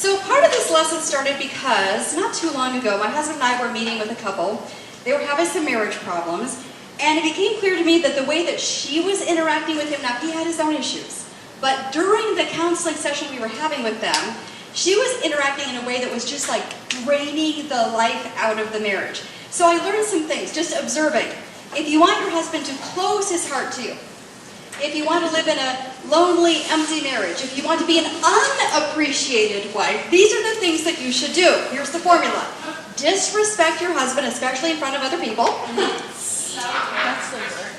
So part of this lesson started because not too long ago, my husband and I were meeting with a couple. They were having some marriage problems, and it became clear to me that the way that she was interacting with him, now he had his own issues, but during the counseling session we were having with them, she was interacting in a way that was just like draining the life out of the marriage. So I learned some things, just observing. If you want your husband to close his heart to you, if you want to live in a lonely, empty marriage, if you want to be an unappreciated wife, these are the things that you should do. Here's the formula. Disrespect your husband, especially in front of other people.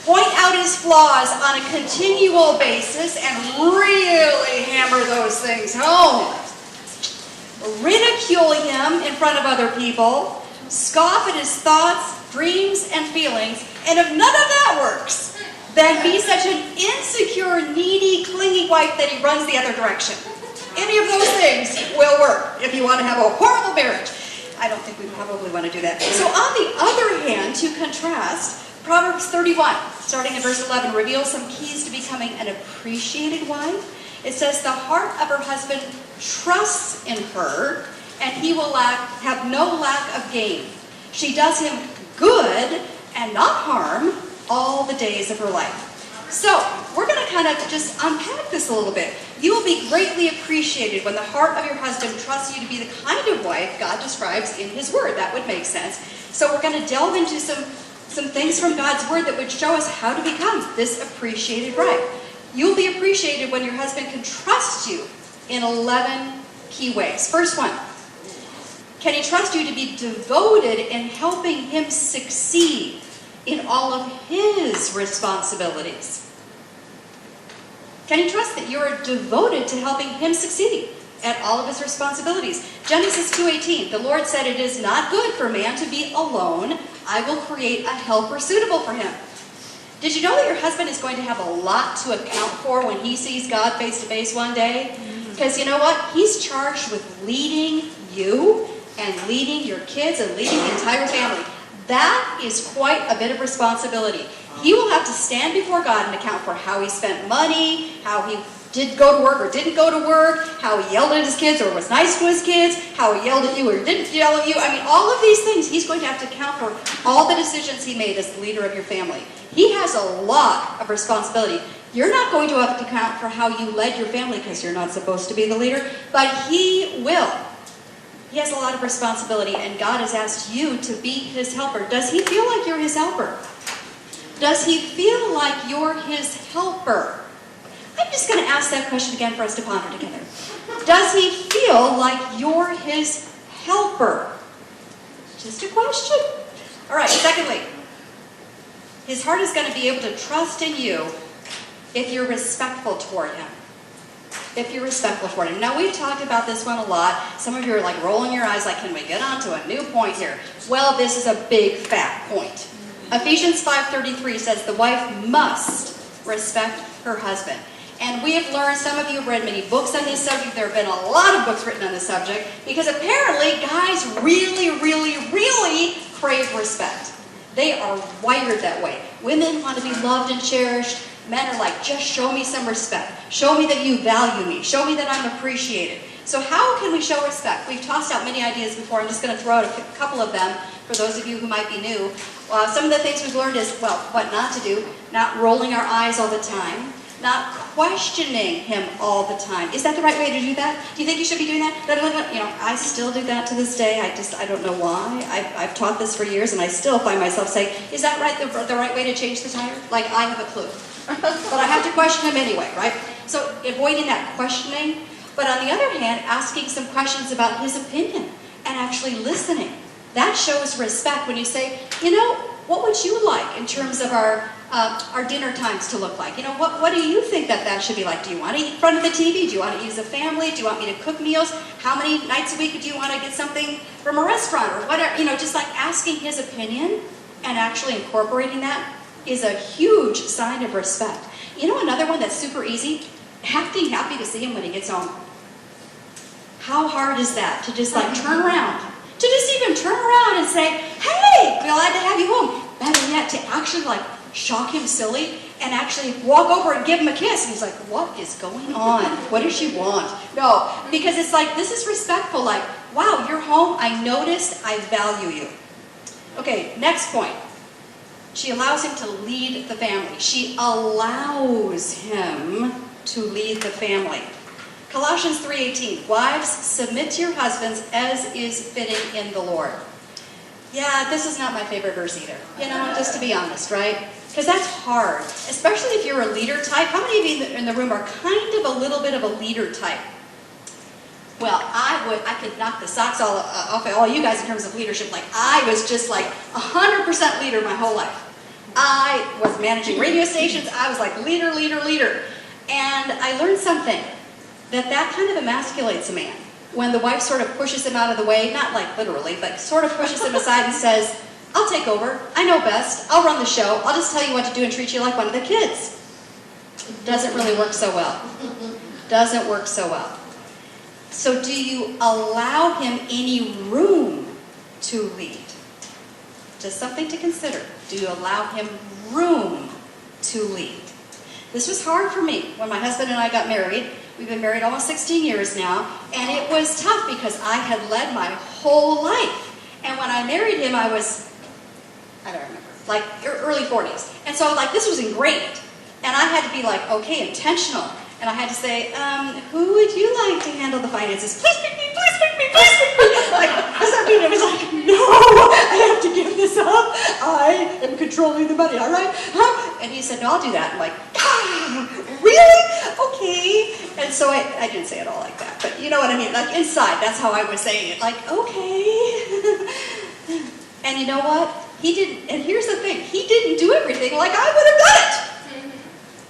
Point out his flaws on a continual basis and really hammer those things home. Ridicule him in front of other people. Scoff at his thoughts, dreams, and feelings. And if none of that works, then be such an insecure, needy, clingy wife that he runs the other direction. Any of those things will work if you want to have a horrible marriage. I don't think we probably want to do that. So on the other hand, to contrast, Proverbs 31, starting in verse 11, reveals some keys to becoming an appreciated wife. It says, the heart of her husband trusts in her, and he will have no lack of gain. She does him good and not harm all the days of her life. So, we're going to kind of just unpack this a little bit. You will be greatly appreciated when the heart of your husband trusts you to be the kind of wife God describes in His Word. That would make sense. So we're going to delve into some things from God's Word that would show us how to become this appreciated wife. You'll be appreciated when your husband can trust you in 11 key ways. First one, can he trust you to be devoted in helping him succeed in all of his responsibilities? Can he trust that you are devoted to helping him succeed at all of his responsibilities? Genesis 2:18, the Lord said, it is not good for man to be alone. I will create a helper suitable for him. Did you know that your husband is going to have a lot to account for when he sees God face to face one day? Because you know what? He's charged with leading you and leading your kids and leading the entire family. That is quite a bit of responsibility. He will have to stand before God and account for how he spent money, how he did go to work or didn't go to work, how he yelled at his kids or was nice to his kids, how he yelled at you or didn't yell at you. I mean, all of these things, he's going to have to account for all the decisions he made as the leader of your family. He has a lot of responsibility. You're not going to have to account for how you led your family because you're not supposed to be the leader, but he will. He has a lot of responsibility, and God has asked you to be his helper. Does he feel like you're his helper? Does he feel like you're his helper? I'm just going to ask that question again for us to ponder together. Does he feel like you're his helper? Just a question. All right, secondly, his heart is going to be able to trust in you if you're respectful toward him. If you're respectful toward him. Now, we've talked about this one a lot. Some of you are like rolling your eyes like, can we get on to a new point here? Well, this is a big, fat point. Ephesians 5:33 says the wife must respect her husband. And we have learned, some of you have read many books on this subject. There have been a lot of books written on this subject because apparently guys really, really, really crave respect. They are wired that way. Women want to be loved and cherished. Men are like, just show me some respect. Show me that you value me. Show me that I'm appreciated. So how can we show respect? We've tossed out many ideas before. I'm just going to throw out a couple of them for those of you who might be new. Some of the things we've learned is, well, what not to do. Not rolling our eyes all the time. Not questioning him all the time. Is that the right way to do that? Do you think you should be doing that? You know, I still do that to this day. I don't know why. I've taught this for years, and I still find myself saying, is that right? The right way to change the tire? Like, I have a clue. But I have to question him anyway, right? So avoiding that questioning. But on the other hand, asking some questions about his opinion and actually listening. That shows respect when you say, you know, what would you like in terms of our dinner times to look like? You know, what do you think that should be like? Do you want to eat in front of the TV? Do you want to eat as a family? Do you want me to cook meals? How many nights a week do you want to get something from a restaurant or whatever? You know, just like asking his opinion and actually incorporating that is a huge sign of respect. You know another one that's super easy? Acting happy to see him when he gets home. How hard is that to just like turn around? To just even turn around and say, hey, glad to have you home. Better yet, to actually like shock him silly and actually walk over and give him a kiss. And he's like, what is going on? What does she want? No, because it's like, this is respectful. Like, wow, you're home. I noticed. I value you. Okay, next point. She allows him to lead the family. She allows him to lead the family. Colossians 3:18, wives, submit to your husbands as is fitting in the Lord. Yeah, this is not my favorite verse either. Just to be honest, right? Because that's hard, especially if you're a leader type. How many of you in the room are kind of a little bit of a leader type? Well, I could knock the socks off of all you guys in terms of leadership. Like, I was just like 100% leader my whole life. I was managing radio stations. I was like leader. And I learned something, that kind of emasculates a man. When the wife sort of pushes him out of the way, not like literally, but sort of pushes him aside and says, I'll take over. I know best. I'll run the show. I'll just tell you what to do and treat you like one of the kids. Doesn't really work so well. Doesn't work so well. So do you allow him any room to lead? Just something to consider. Do you allow him room to lead? This was hard for me when my husband and I got married. We've been married almost 16 years now, and it was tough because I had led my whole life. And when I married him, I was, I don't remember, like early 40s. And so like this was ingrained. And I had to be like, okay, intentional. And I had to say, who would you like to handle the finances? Please pick me, please pick me, please pick me. Like, does that mean it was like, no, I have to give this up. I am controlling the money, all right? Huh? And he said, no, I'll do that. I'm like, really? Okay. And so I didn't say it all like that, but you know what I mean? Like inside, that's how I was saying it. Like, okay. And you know what? He didn't, and here's the thing, he didn't do everything like I would have done it.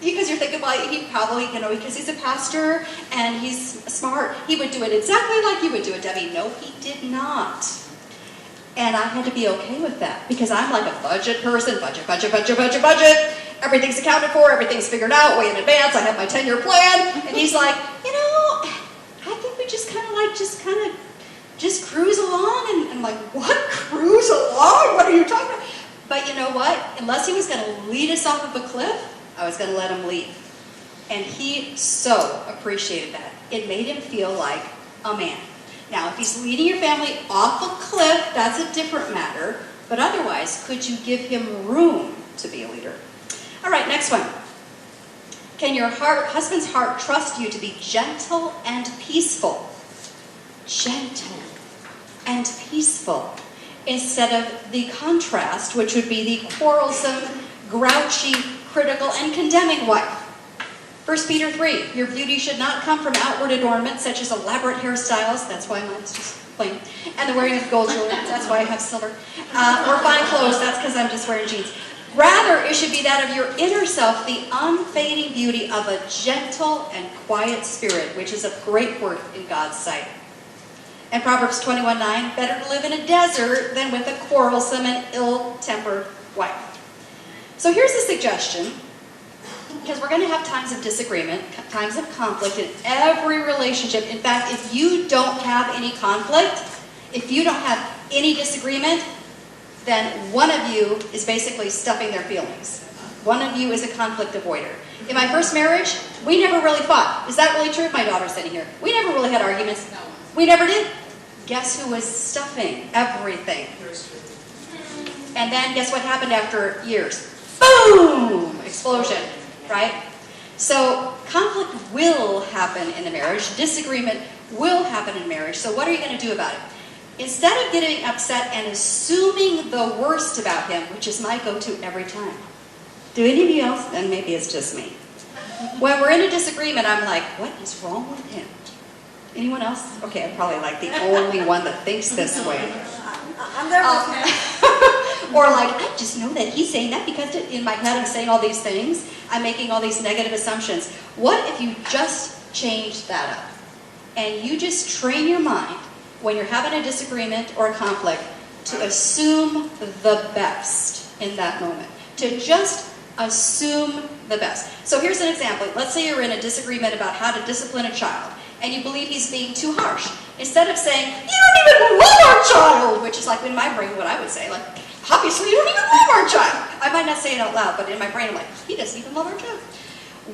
Because you're thinking, well, he probably, because he's a pastor and he's smart, he would do it exactly like you would do it, Debbie. No, he did not. And I had to be okay with that because I'm like a budget person, budget. Everything's accounted for, everything's figured out way in advance. I have my 10-year plan. And he's like, I think we just kind of just cruise along. And I'm like, what? Cruise along? What are you talking about? But you know what? Unless he was going to lead us off of a cliff, I was going to let him lead. And he so appreciated that. It made him feel like a man. Now, if he's leading your family off a cliff, that's a different matter. But otherwise, could you give him room to be a leader? All right, next one. Can your husband's heart trust you to be gentle and peaceful? Gentle and peaceful. Instead of the contrast, which would be the quarrelsome, grouchy, critical, and condemning wife. 1 Peter 3, your beauty should not come from outward adornment, such as elaborate hairstyles, that's why mine's just plain, and the wearing of gold jewelry, that's why I have silver, or fine clothes, that's because I'm just wearing jeans. Rather, it should be that of your inner self, the unfading beauty of a gentle and quiet spirit, which is of great worth in God's sight. And Proverbs 21:9, better to live in a desert than with a quarrelsome and ill-tempered wife. So here's a suggestion, because we're going to have times of disagreement, times of conflict in every relationship. In fact, if you don't have any conflict, if you don't have any disagreement, then one of you is basically stuffing their feelings. One of you is a conflict avoider. In my first marriage, we never really fought. Is that really true? My daughter's sitting here. We never really had arguments. No. We never did. Guess who was stuffing everything? And then guess what happened after years? Boom! Explosion, right? So conflict will happen in a marriage. Disagreement will happen in marriage. So what are you going to do about it? Instead of getting upset and assuming the worst about him, which is my go-to every time. Do any of you else? Then maybe it's just me. When we're in a disagreement, I'm like, what is wrong with him? Anyone else? Okay, I'm probably like the only one that thinks this way. I'm there with him. Or like, I just know that he's saying that because in my head I'm saying all these things. I'm making all these negative assumptions. What if you just change that up? And you just train your mind when you're having a disagreement or a conflict to assume the best in that moment. To just assume the best. So here's an example. Let's say you're in a disagreement about how to discipline a child, and you believe he's being too harsh. Instead of saying, you don't even love our child, which is like in my brain what I would say, like, obviously you don't even love our child. I might not say it out loud, but in my brain I'm like, he doesn't even love our child.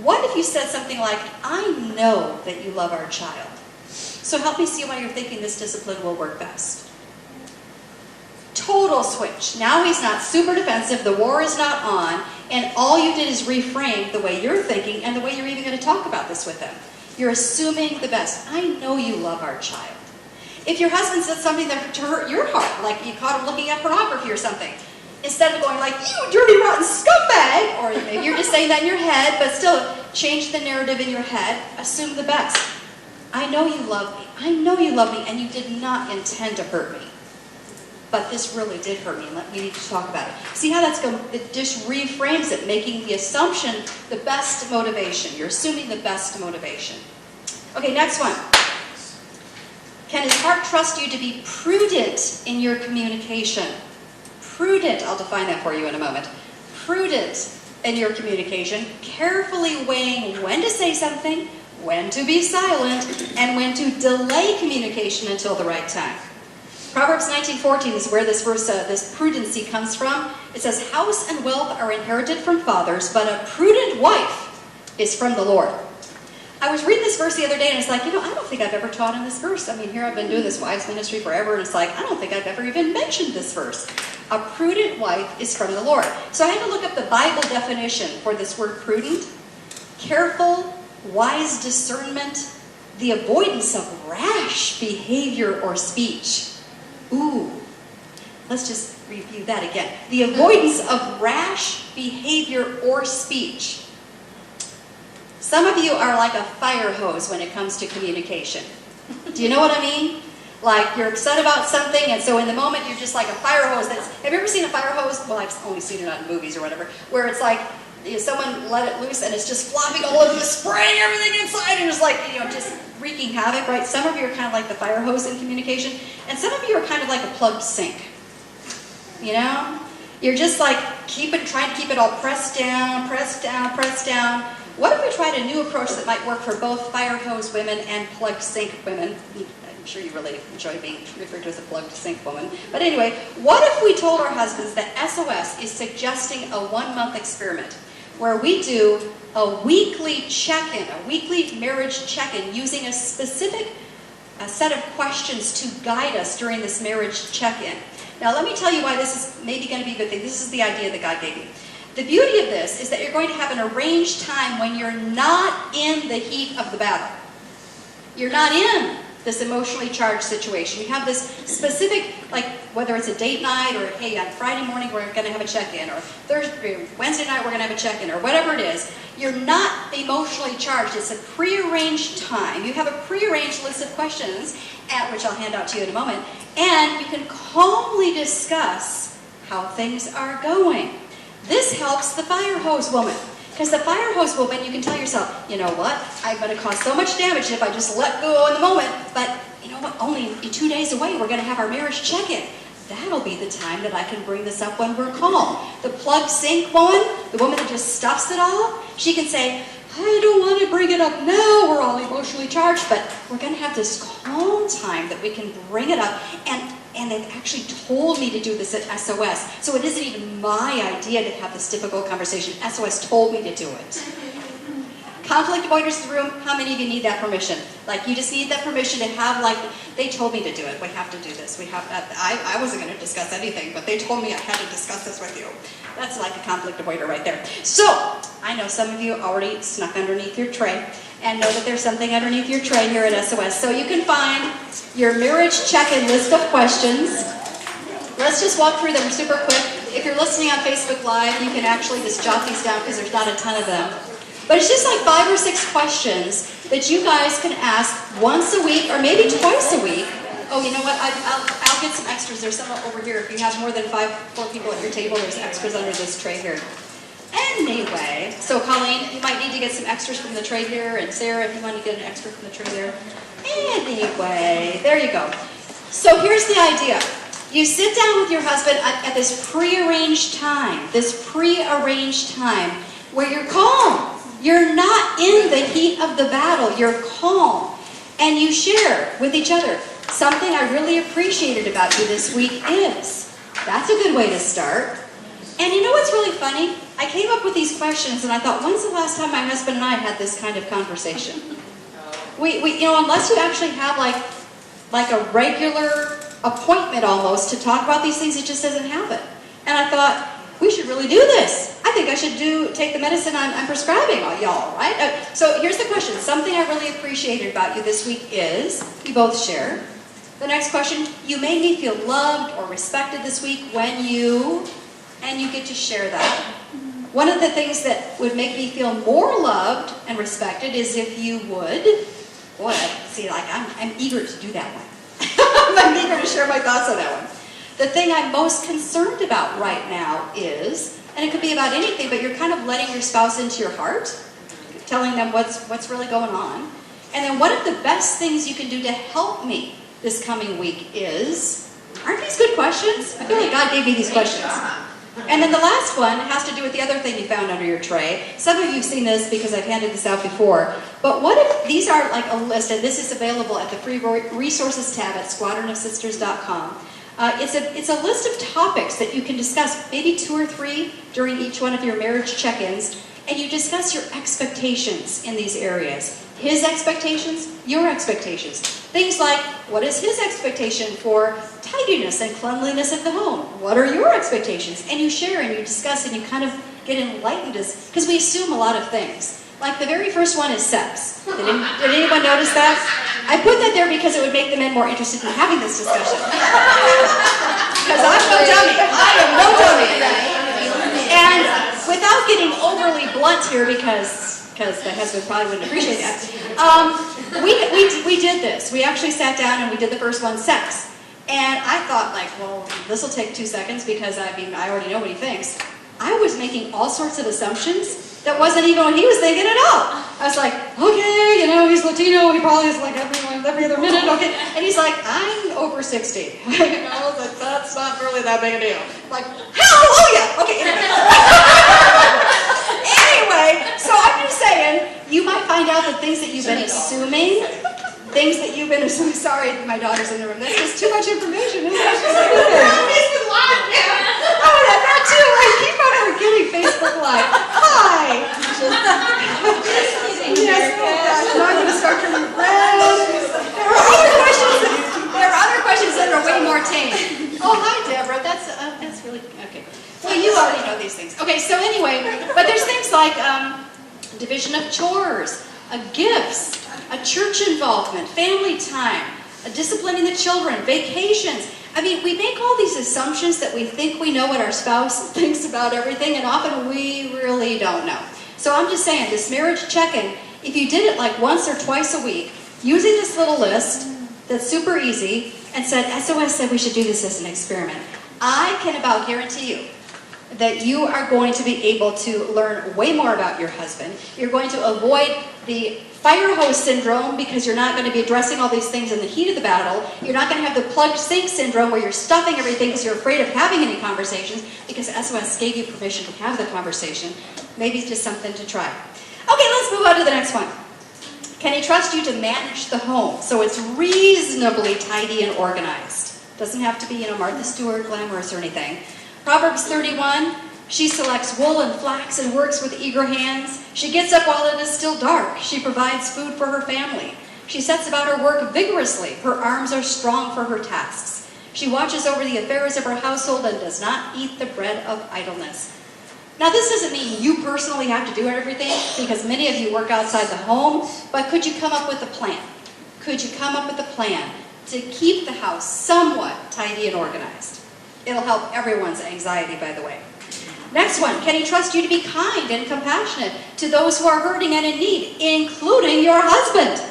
What if you said something like, I know that you love our child, so help me see why you're thinking this discipline will work best. Total switch. Now he's not super defensive, the war is not on, and all you did is reframe the way you're thinking and the way you're even going to talk about this with him. You're assuming the best. I know you love our child. If your husband said something that to hurt your heart, like you caught him looking at pornography or something, instead of going like, you dirty rotten scumbag, or maybe you're just saying that in your head, but still change the narrative in your head, assume the best. I know you love me. I know you love me, and you did not intend to hurt me. But this really did hurt me, and we need to talk about it. See how that's going? It just reframes it, making the assumption the best motivation. You're assuming the best motivation. Okay, next one. Can his heart trust you to be prudent in your communication? Prudent, I'll define that for you in a moment. Prudent in your communication, carefully weighing when to say something, when to be silent, and when to delay communication until the right time. Proverbs 19:14 is where this verse, this prudency comes from. It says, house and wealth are inherited from fathers, but a prudent wife is from the Lord. I was reading this verse the other day, and it's like, I don't think I've ever taught on this verse. I mean, here I've been doing this wives ministry forever, and it's like, I don't think I've ever even mentioned this verse. A prudent wife is from the Lord. So I had to look up the Bible definition for this word prudent. Careful, wise discernment, the avoidance of rash behavior or speech. Ooh, let's just review that again. The avoidance of rash behavior or speech. Some of you are like a fire hose when it comes to communication. Do you know what I mean? Like you're upset about something, and so in the moment you're just like a fire hose. Have you ever seen a fire hose? Well, I've only seen it on movies or whatever, where it's like someone let it loose and it's just flopping all over, spraying everything inside, and it's like, just wreaking havoc, right? Some of you are kind of like the fire hose in communication, and some of you are kind of like a plugged sink. You're just like trying to keep it all pressed down, pressed down, pressed down. What if we tried a new approach that might work for both fire hose women and plugged sink women? I'm sure you really enjoy being referred to as a plugged sink woman. But anyway, what if we told our husbands that SOS is suggesting a 1-month experiment where we do a weekly check-in, a weekly marriage check-in using a specific set of questions to guide us during this marriage check-in. Now let me tell you why this is maybe going to be a good thing. This is the idea that God gave me. The beauty of this is that you're going to have an arranged time when you're not in the heat of the battle. You're not in this emotionally charged situation. You have this specific, like whether it's a date night or, hey, on Friday morning we're going to have a check-in, or Wednesday night we're going to have a check-in, or whatever it is. You're not emotionally charged. It's a prearranged time. You have a prearranged list of questions, which I'll hand out to you in a moment, and you can calmly discuss how things are going. This helps the fire hose woman. Because the fire hose woman, you can tell yourself, you know what, I'm going to cause so much damage if I just let go in the moment, but you know what, only 2 days away we're going to have our marriage check-in. That'll be the time that I can bring this up when we're calm. The plug sink woman, the woman that just stuffs it all, she can say, I don't want to bring it up now, we're all emotionally charged, but we're going to have this calm time that we can bring it up, and they've actually told me to do this at SOS. So it isn't even my idea to have this difficult conversation. SOS told me to do it. Conflict avoiders in the room, how many of you need that permission? Like you just need that permission to have, like, they told me to do it. We have to do this. I wasn't going to discuss anything, but they told me I had to discuss this with you. That's like a conflict avoider right there. So, I know some of you already snuck underneath your tray and know that there's something underneath your tray here at SOS. So you can find your marriage check-in list of questions. Let's just walk through them super quick. If you're listening on Facebook Live, you can actually just jot these down because there's not a ton of them. But it's just like 5 or 6 questions that you guys can ask once a week or maybe twice a week. Oh, you know what? I'll get some extras. There's some over here. If you have more than 4 people at your table, there's extras under this tray here. Anyway, so Colleen, you might need to get some extras from the tray here, and Sarah, if you want to get an extra from the tray there. Anyway, there you go. So here's the idea. You sit down with your husband at this prearranged time, where you're calm. You're not in the heat of the battle. You're calm. And you share with each other. Something I really appreciated about you this week is That's a good way to start. And you know what's really funny? I came up with these questions and I thought, when's the last time my husband and I had this kind of conversation? We unless you actually have like a regular appointment almost to talk about these things, it just doesn't happen. And I thought, we should really do this. I think I should take the medicine I'm prescribing, y'all, right? So here's the question. Something I really appreciated about you this week is, you both share. The next question, you made me feel loved or respected this week when you, and you get to share that. One of the things that would make me feel more loved and respected is if you would, boy, see, like I'm eager to do that one. I'm eager to share my thoughts on that one. The thing I'm most concerned about right now is, and it could be about anything, but you're kind of letting your spouse into your heart, telling them what's really going on. And then one of the best things you can do to help me this coming week is, aren't these good questions? I feel like God gave me these questions. And then the last one has to do with the other thing you found under your tray. Some of you have seen this because I've handed this out before. But what if these are like a list, and this is available at the free resources tab at squadronofsisters.com. It's a list of topics that you can discuss, maybe 2 or 3 during each one of your marriage check-ins, and you discuss your expectations in these areas. His expectations, your expectations. Things like, what is his expectation for tidiness and cleanliness of the home? What are your expectations? And you share and you discuss and you kind of get enlightened, because we assume a lot of things. Like the very first one is sex. Did anyone notice that? I put that there because it would make the men more interested in having this discussion. Because I'm no dummy. I am no dummy. And without getting overly blunt here, because the husband probably wouldn't appreciate that, we did this. We actually sat down and we did the first one, sex. And I thought, like, well, this will take 2 seconds because, I already know what he thinks. I was making all sorts of assumptions that wasn't even what he was thinking at all. I was like, okay, he's Latino, he probably is like every other minute, okay. And he's like, I'm over 60. I was like, that's not really that big a deal. I'm like, hallelujah! Okay, anyway, so I'm just saying, you might find out that things that you've been assuming, sorry, my daughter's in the room. That's just too much information. Isn't it? Oh, that too. I keep on forgetting Facebook Live. Hi. Yes, gosh. Now I'm going to start turning red. There are other questions that are way more tame. Oh, hi, Deborah. That's really, okay. Well, you already know these things. Okay, so anyway, but there's things like division of chores, gifts, a church involvement, family time, disciplining the children, vacations. We make all these assumptions that we think we know what our spouse thinks about everything, and often we really don't know. So I'm just saying, this marriage check-in, if you did it like once or twice a week, using this little list that's super easy, and SOS said we should do this as an experiment, I can about guarantee you that you are going to be able to learn way more about your husband. You're going to avoid the fire hose syndrome because you're not going to be addressing all these things in the heat of the battle. You're not going to have the plugged sink syndrome where you're stuffing everything because you're afraid of having any conversations because SOS gave you permission to have the conversation. Maybe it's just something to try. Okay, let's move on to the next one. Can he trust you to manage the home so it's reasonably tidy and organized? Doesn't have to be, Martha Stewart glamorous or anything. Proverbs 31, she selects wool and flax and works with eager hands. She gets up while it is still dark. She provides food for her family. She sets about her work vigorously. Her arms are strong for her tasks. She watches over the affairs of her household and does not eat the bread of idleness. Now, this doesn't mean you personally have to do everything, because many of you work outside the home, but could you come up with a plan? Could you come up with a plan to keep the house somewhat tidy and organized? It'll help everyone's anxiety, by the way. Next one, can he trust you to be kind and compassionate to those who are hurting and in need, including your husband?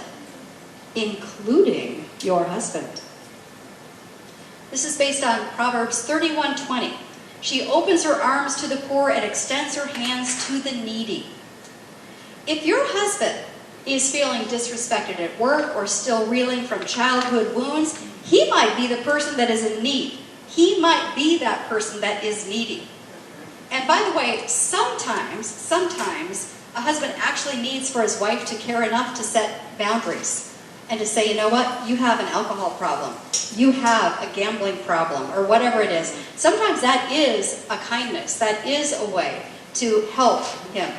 Including your husband. This is based on Proverbs 31:20. She opens her arms to the poor and extends her hands to the needy. If your husband is feeling disrespected at work or still reeling from childhood wounds, he might be the person that is in need. He might be that person that is needy. And by the way, sometimes a husband actually needs for his wife to care enough to set boundaries. and to say, you know what, you have an alcohol problem, you have a gambling problem, or whatever it is. Sometimes that is a kindness. That is a way to help him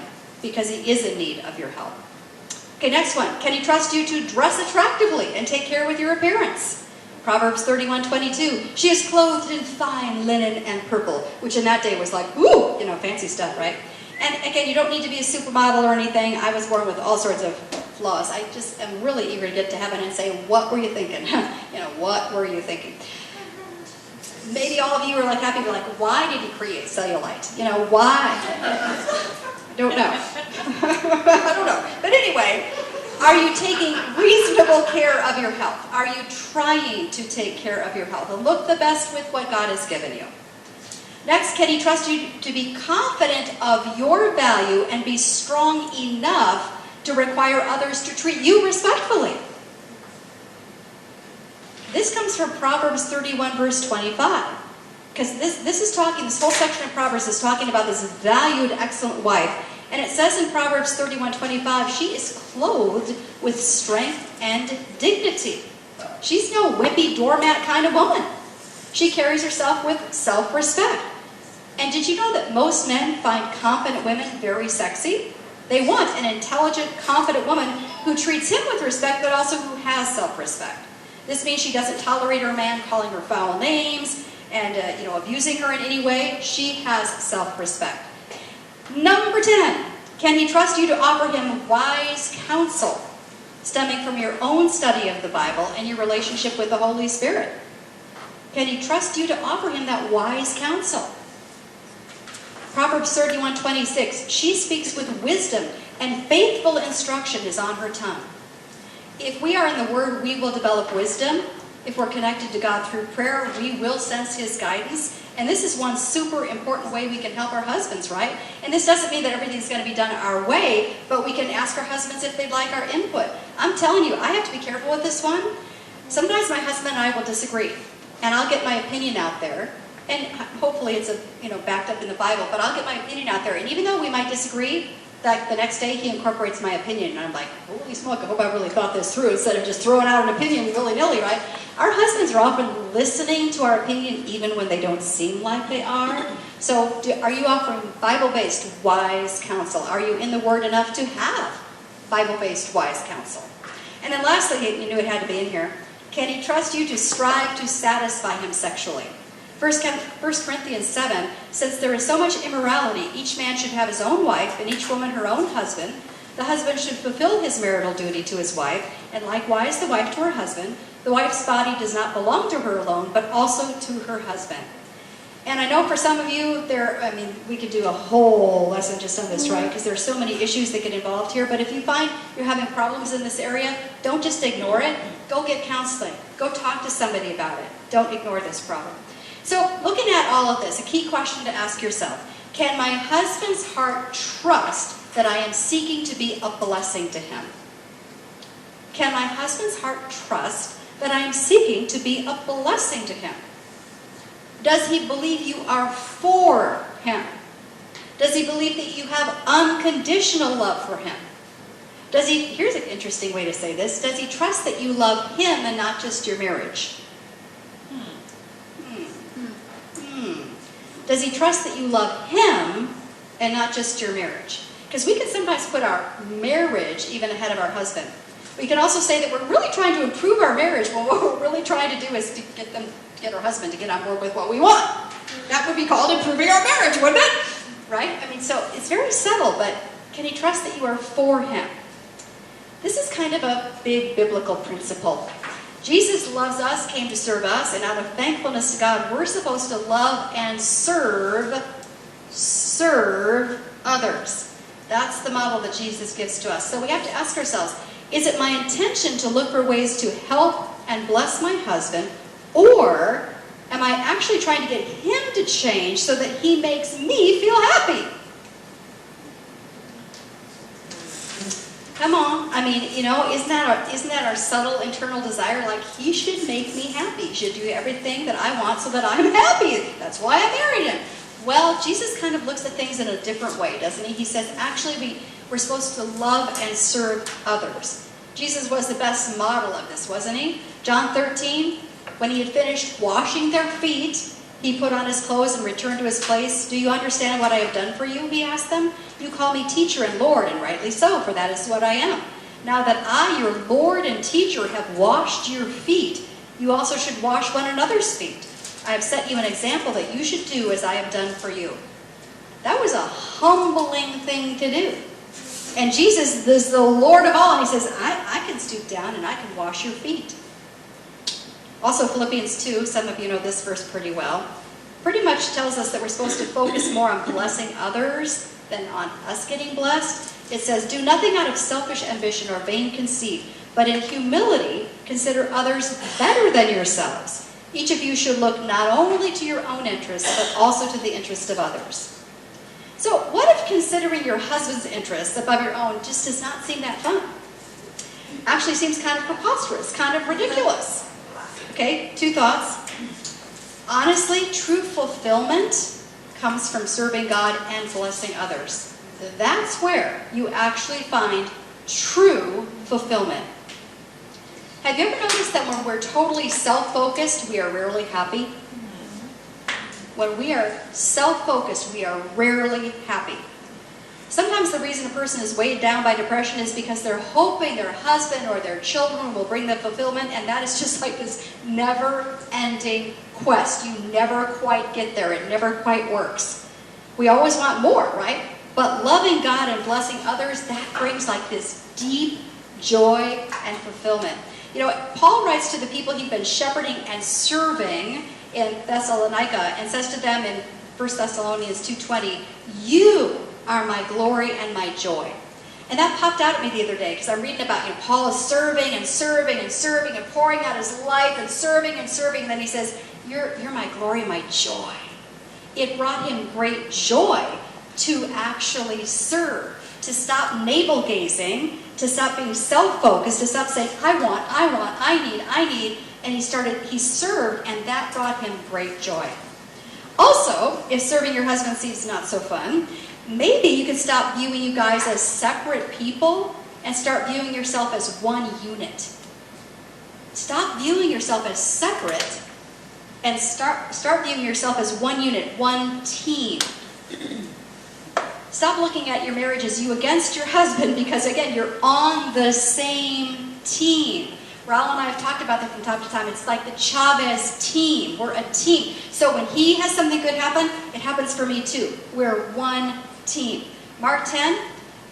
because he is in need of your help. Okay, next one. Can he trust you to dress attractively and take care with your appearance? Proverbs 31:22. She is clothed in fine linen and purple, which in that day was like, ooh, fancy stuff, right? And again, you don't need to be a supermodel or anything. I was born with all sorts of flaws. I just am really eager to get to heaven and say, what were you thinking? What were you thinking? Maybe all of you are like happy to be like, why did he create cellulite? Why? I don't know. I don't know. But anyway, are you taking reasonable care of your health? Are you trying to take care of your health and look the best with what God has given you? Next, can he trust you to be confident of your value and be strong enough to require others to treat you respectfully? This comes from Proverbs 31, verse 25. Because this whole section of Proverbs is talking about this valued, excellent wife. And it says in Proverbs 31:25, she is clothed with strength and dignity. She's no wimpy doormat kind of woman. She carries herself with self-respect. And did you know that most men find confident women very sexy? They want an intelligent, confident woman who treats him with respect, but also who has self-respect. This means she doesn't tolerate her man calling her foul names and abusing her in any way. She has self-respect. Number 10, can he trust you to offer him wise counsel stemming from your own study of the Bible and your relationship with the Holy Spirit? Can he trust you to offer him that wise counsel? Proverbs 31:26, she speaks with wisdom and faithful instruction is on her tongue. If we are in the Word, we will develop wisdom. If we're connected to God through prayer, we will sense his guidance. And this is one super important way we can help our husbands, right? And this doesn't mean that everything's going to be done our way, but we can ask our husbands if they'd like our input. I'm telling you, I have to be careful with this one. Sometimes my husband and I will disagree, and I'll get my opinion out there. And hopefully it's backed up in the Bible, but I'll get my opinion out there. And even though we might disagree, like the next day he incorporates my opinion, and I'm like, holy smoke, I hope I really thought this through instead of just throwing out an opinion willy-nilly, right? Our husbands are often listening to our opinion even when they don't seem like they are. So are you offering Bible-based wise counsel? Are you in the Word enough to have Bible-based wise counsel? And then lastly, you knew it had to be in here, can he trust you to strive to satisfy him sexually? 1 Corinthians 7, since there is so much immorality, each man should have his own wife, and each woman her own husband. The husband should fulfill his marital duty to his wife, and likewise the wife to her husband. The wife's body does not belong to her alone, but also to her husband. And I know for some of you, we could do a whole lesson just on this, right? Because there are so many issues that get involved here. But if you find you're having problems in this area, don't just ignore it. Go get counseling. Go talk to somebody about it. Don't ignore this problem. So looking at all of this, a key question to ask yourself, can my husband's heart trust that I am seeking to be a blessing to him? Can my husband's heart trust that I am seeking to be a blessing to him? Does he believe you are for him? Does he believe that you have unconditional love for him? Here's an interesting way to say this, does he trust that you love him and not just your marriage? Does he trust that you love him and not just your marriage? Because we can sometimes put our marriage even ahead of our husband. We can also say that we're really trying to improve our marriage when what we're really trying to do is to get our husband to get on board with what we want. That would be called improving our marriage, wouldn't it? Right? So it's very subtle, but can he trust that you are for him? This is kind of a big biblical principle. Jesus loves us, came to serve us, and out of thankfulness to God, we're supposed to love and serve others. That's the model that Jesus gives to us. So we have to ask ourselves, is it my intention to look for ways to help and bless my husband, or am I actually trying to get him to change so that he makes me feel happy? Come on, isn't that our subtle internal desire? Like, he should make me happy. He should do everything that I want so that I'm happy. That's why I married him. Well, Jesus kind of looks at things in a different way, doesn't he? He says, actually, we're supposed to love and serve others. Jesus was the best model of this, wasn't he? John 13, when he had finished washing their feet, he put on his clothes and returned to his place. "Do you understand what I have done for you?" he asked them. "You call me teacher and Lord, and rightly so, for that is what I am. Now that I, your Lord and teacher, have washed your feet, you also should wash one another's feet. I have set you an example that you should do as I have done for you." That was a humbling thing to do. And Jesus is the Lord of all, and he says, I can stoop down and I can wash your feet. Also, Philippians 2, some of you know this verse pretty well, pretty much tells us that we're supposed to focus more on blessing others than on us getting blessed. It says, "Do nothing out of selfish ambition or vain conceit, but in humility consider others better than yourselves. Each of you should look not only to your own interests, but also to the interest of others." So what if considering your husband's interests above your own just does not seem that fun? Actually seems kind of preposterous, kind of ridiculous. Okay, 2 thoughts. Honestly, true fulfillment comes from serving God and blessing others. That's where you actually find true fulfillment. Have you ever noticed that when we're totally self-focused, we are rarely happy? When we are self-focused, we are rarely happy. Sometimes the reason a person is weighed down by depression is because they're hoping their husband or their children will bring them fulfillment, and that is just like this never-ending quest. You never quite get there. It never quite works. We always want more, right? But loving God and blessing others, that brings like this deep joy and fulfillment. You know, Paul writes to the people he'd been shepherding and serving in Thessalonica and says to them in 1 Thessalonians 2:20, "You are my glory and my joy." And that popped out at me the other day because I'm reading about, Paul is serving and serving and serving and pouring out his life and serving, and then he says, you're my glory and my joy. It brought him great joy to actually serve, to stop navel-gazing, to stop being self-focused, to stop saying, I want, I need, and he served, and that brought him great joy. Also, if serving your husband seems not so fun, maybe you can stop viewing you guys as separate people and start viewing yourself as one unit. Stop viewing yourself as separate and start viewing yourself as one unit, one team. Stop looking at your marriage as you against your husband because, again, you're on the same team. Raul and I have talked about that from time to time. It's like the Chavez team. We're a team. So when he has something good happen, it happens for me too. We're one team. Mark 10,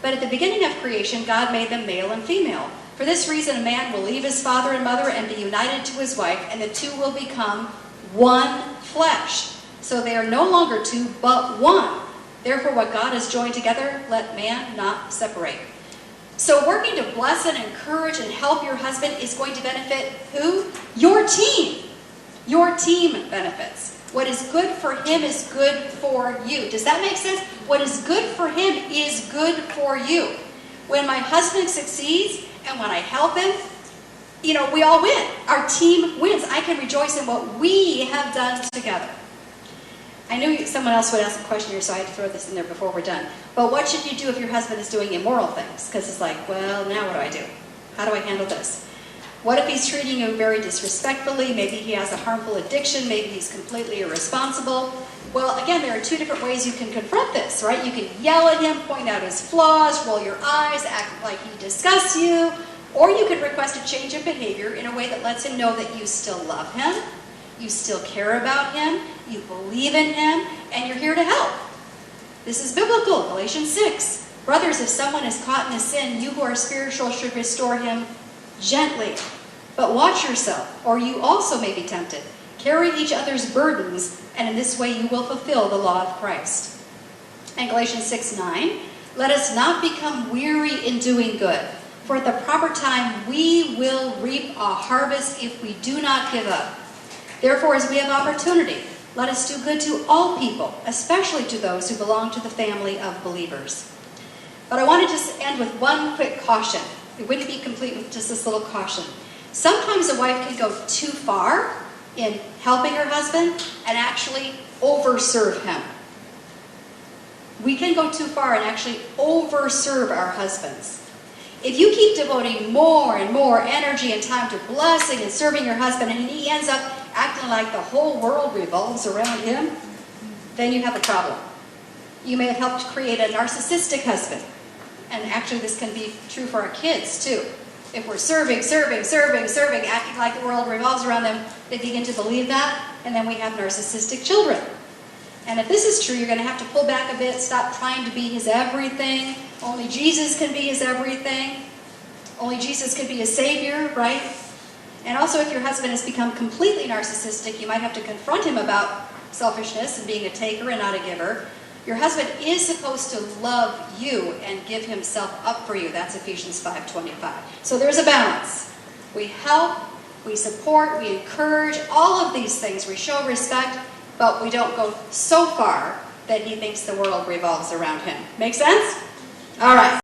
but at the beginning of creation, God made them male and female. For this reason, a man will leave his father and mother and be united to his wife, and the two will become one flesh. So they are no longer two, but one. Therefore, what God has joined together, let man not separate. So working to bless and encourage and help your husband is going to benefit who? Your team. Your team benefits. What is good for him is good for you. Does that make sense? What is good for him is good for you. When my husband succeeds and when I help him, we all win. Our team wins. I can rejoice in what we have done together. I knew someone else would ask a question here, so I had to throw this in there before we're done. But what should you do if your husband is doing immoral things? Because it's like, well, now what do I do? How do I handle this? What if he's treating you very disrespectfully? Maybe he has a harmful addiction. Maybe he's completely irresponsible. Well, again, there are two different ways you can confront this, right? You can yell at him, point out his flaws, roll your eyes, act like he disgusts you, or you could request a change of behavior in a way that lets him know that you still love him, you still care about him, you believe in him, and you're here to help. This is biblical, Galatians 6. Brothers, if someone is caught in a sin, you who are spiritual should restore him gently. But watch yourself, or you also may be tempted. Carry each other's burdens, and in this way you will fulfill the law of Christ. And Galatians 6:9, let us not become weary in doing good, for at the proper time we will reap a harvest if we do not give up. Therefore, as we have opportunity, let us do good to all people, especially to those who belong to the family of believers. But I want to just end with one quick caution. It wouldn't be complete with just this little caution. Sometimes a wife can go too far in helping her husband and actually overserve him. We can go too far and actually overserve our husbands. If you keep devoting more and more energy and time to blessing and serving your husband, and he ends up acting like the whole world revolves around him, then you have a problem. You may have helped create a narcissistic husband. And actually this can be true for our kids too. If we're serving, acting like the world revolves around them, they begin to believe that, and then we have narcissistic children. And if this is true, you're going to have to pull back a bit, stop trying to be his everything. Only Jesus can be his everything. Only Jesus can be his savior, right? And also if your husband has become completely narcissistic, you might have to confront him about selfishness and being a taker and not a giver. Your husband is supposed to love you and give himself up for you. That's Ephesians 5:25. So there's a balance. We help, we support, we encourage, all of these things. We show respect, but we don't go so far that he thinks the world revolves around him. Make sense? All right.